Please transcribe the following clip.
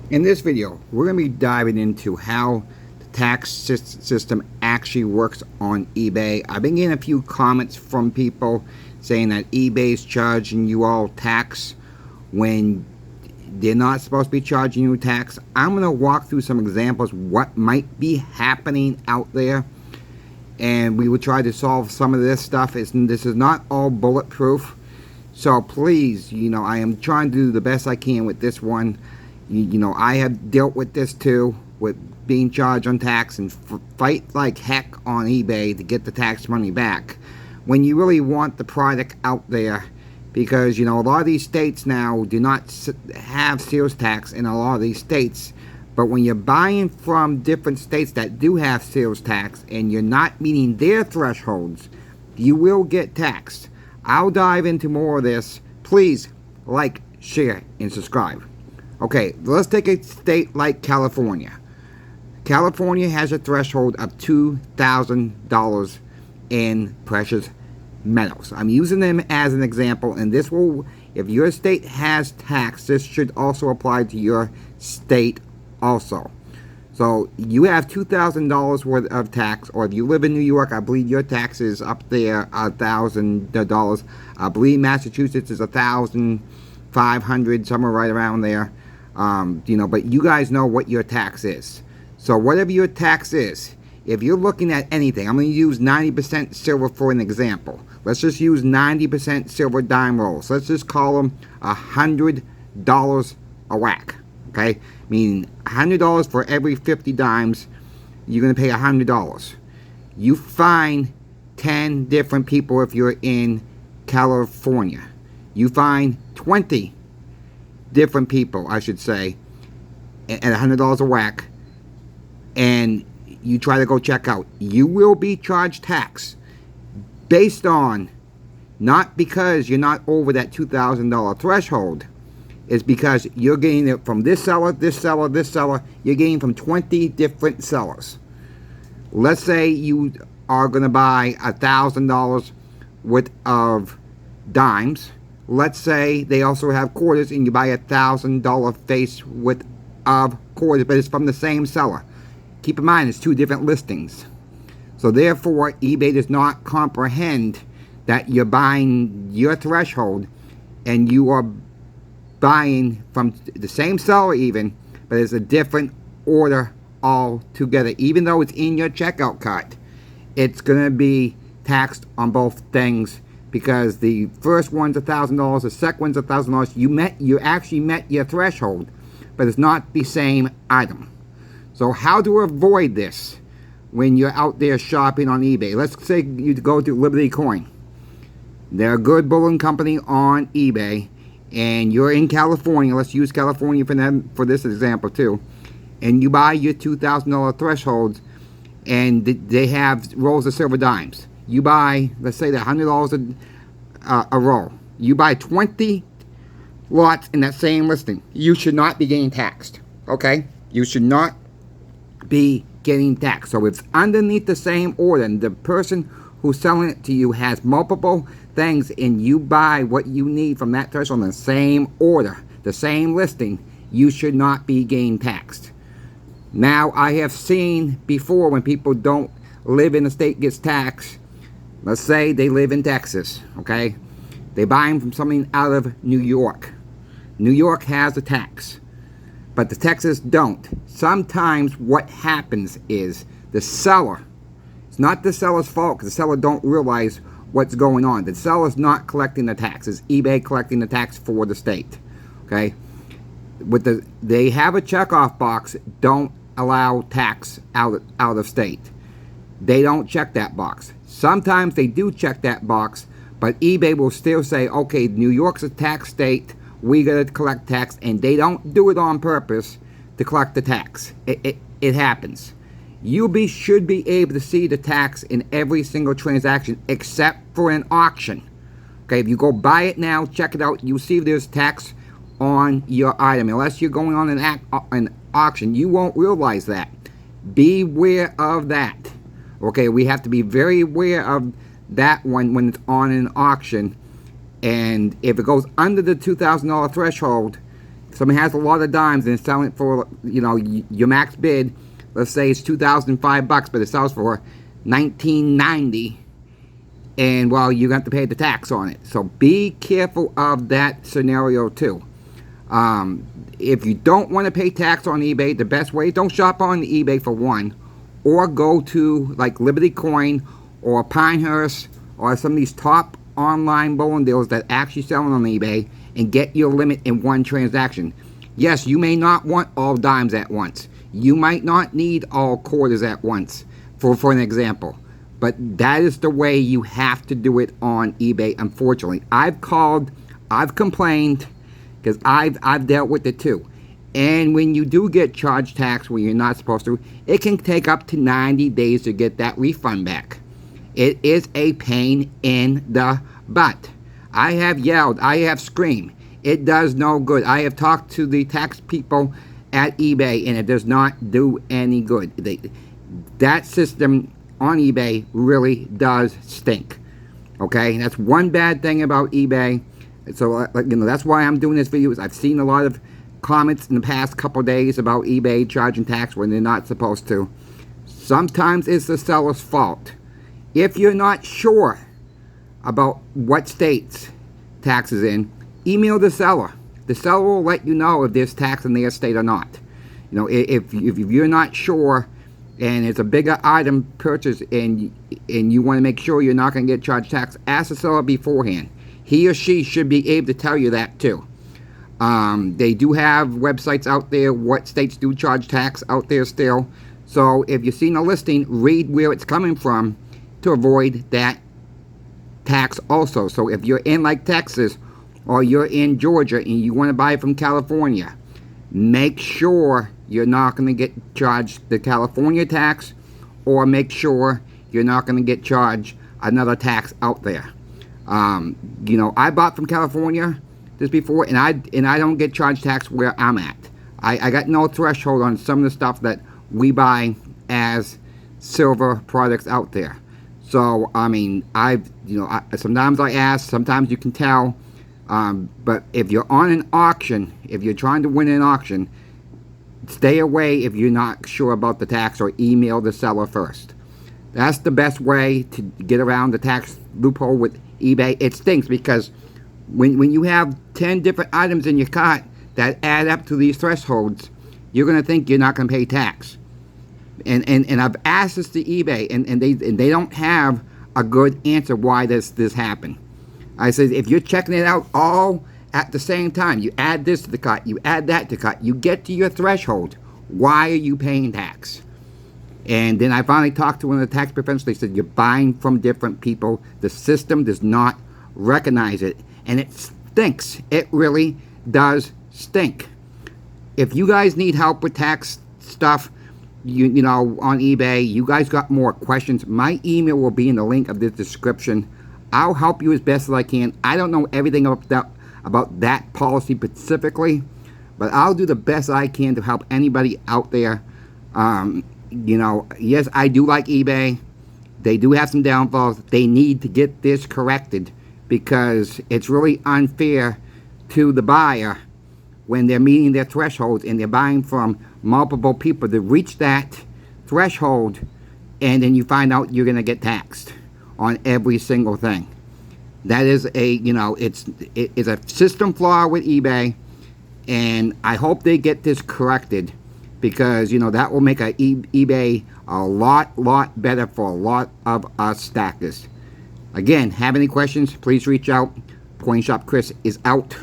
In this video, we're going to be diving into how the tax system actually works on eBay. I've been getting a few comments from people saying that eBay is charging you all tax when they're not supposed to be charging you tax. I'm going to walk through some examples what might be happening out there, and we will try to solve some of this stuff. This is not all bulletproof, so please, I am trying to do the best I can with this one. I have dealt with this too, with being charged on tax and fight like heck on eBay to get the tax money back when you really want the product out there, because a lot of these states now do not have sales tax in a lot of these states. But when you're buying from different states that do have sales tax and you're not meeting their thresholds, you will get taxed. I'll dive into more of this. Please like, share, and subscribe. Okay, let's take a state like California. California has a threshold of $2,000 in precious metals. I'm using them as an example, and this will, if your state has tax, this should also apply to your state also. So you have $2,000 worth of tax, or if you live in New York, I believe your tax is up there $1,000. I believe Massachusetts is $1,500, somewhere right around there. But you guys know what your tax is. So whatever your tax is, if you're looking at anything, I'm going to use 90% silver for an example. Let's just use 90% silver dime rolls. Let's just call them $100 a whack. Okay? Meaning $100 for every 50 dimes, you're going to pay $100. You find 10 different people if you're in California. You find 20 different people, I should say, at $100 a whack, and you try to go check out, you will be charged tax based on, not because you're not over that $2,000 threshold, it's because you're getting it from this seller, this seller, this seller. You're getting from 20 different sellers. Let's say you are going to buy $1,000 worth of dimes. Let's say they also have quarters, and you buy $1,000 face worth of quarters, but it's from the same seller. Keep in mind, it's two different listings. So therefore, eBay does not comprehend that you're buying your threshold, and you are buying from the same seller even, but it's a different order altogether. Even though it's in your checkout cart, it's going to be taxed on both things, because the first one's $1,000, the second one's $1,000. You actually met your threshold, but it's not the same item. So how to avoid this when you're out there shopping on eBay? Let's say you go to Liberty Coin. They're a good bullion company on eBay, and you're in California. Let's use California for this example too. And you buy your $2,000 thresholds, and they have rolls of silver dimes. You buy, let's say, $100 a roll. You buy 20 lots in that same listing. You should not be getting taxed. Okay? You should not be getting taxed. So if it's underneath the same order, and the person who's selling it to you has multiple things, and you buy what you need from that threshold in the same order, the same listing, you should not be getting taxed. Now, I have seen before when people don't live in a state gets taxed. Let's say they live in Texas, okay? They buy them from something out of New York. New York has a tax, but the Texas don't. Sometimes what happens is the seller, it's not the seller's fault, because the seller don't realize what's going on. The seller's not collecting the taxes. eBay collecting the tax for the state, okay? They have a checkoff box, don't allow tax out of state. They don't check that box. Sometimes they do check that box, but eBay will still say, okay, New York's a tax state, we gotta collect tax, and they don't do it on purpose to collect the tax. It happens. You should be able to see the tax in every single transaction except for an auction. Okay, if you go buy it now, check it out, you'll see there's tax on your item. Unless you're going on an auction, you won't realize that. Beware of that. Okay, we have to be very aware of that one when it's on an auction. And if it goes under the $2,000 threshold, someone has a lot of dimes and is selling it for, your max bid, let's say it's $2,005, but it sells for $1,990, and well, you have to pay the tax on it. So be careful of that scenario too. If you don't want to pay tax on eBay, the best way, don't shop on eBay for one, or go to like Liberty Coin or Pinehurst or some of these top online bullion dealers that actually sell on eBay and get your limit in one transaction. Yes, you may not want all dimes at once. You might not need all quarters at once, for an example. But that is the way you have to do it on eBay, unfortunately. I've complained, because I've dealt with it too. And when you do get charged tax when you're not supposed to, it can take up to 90 days to get that refund back. It is a pain in the butt. I have yelled, I have screamed. It does no good. I have talked to the tax people at eBay, and it does not do any good. That system on eBay really does stink. Okay, that's one bad thing about eBay. So, that's why I'm doing this video. I've seen a lot of comments in the past couple days about eBay charging tax when they're not supposed to. Sometimes it's the seller's fault. If you're not sure about what states tax is in, email the seller. The seller will let you know if there's tax in their state or not. If you're not sure and it's a bigger item purchase and you want to make sure you're not going to get charged tax, ask the seller beforehand. He or she should be able to tell you that too. They do have websites out there, what states do charge tax out there still. So if you've seen a listing, read where it's coming from to avoid that tax also. So if you're in like Texas or you're in Georgia and you want to buy from California, make sure you're not going to get charged the California tax, or make sure you're not going to get charged another tax out there. I bought from California this before, and I don't get charged tax where I'm at. I got no threshold on some of the stuff that we buy as silver products out there. So sometimes I ask, sometimes you can tell. But if you're on an auction, if you're trying to win an auction, stay away if you're not sure about the tax, or email the seller first. That's the best way to get around the tax loophole with eBay. It stinks because when you have 10 different items in your cart that add up to these thresholds, you're going to think you're not going to pay tax. And I've asked this to eBay, and they don't have a good answer why this happened. I said, if you're checking it out all at the same time, you add this to the cart, you add that to the cart, you get to your threshold, why are you paying tax? And then I finally talked to one of the tax professionals. They said, you're buying from different people. The system does not recognize it, and it stinks. It really does stink. If you guys need help with tax stuff, on eBay, you guys got more questions, my email will be in the link of this description. I'll help you as best as I can. I don't know everything about that policy specifically, but I'll do the best I can to help anybody out there. Yes, I do like eBay. They do have some downfalls. They need to get this corrected, because it's really unfair to the buyer when they're meeting their thresholds and they're buying from multiple people to reach that threshold, and then you find out you're going to get taxed on every single thing. That is it's a system flaw with eBay, and I hope they get this corrected, because that will make eBay a lot better for a lot of us stackers. Again, have any questions, please reach out. Coin Shop Chris is out.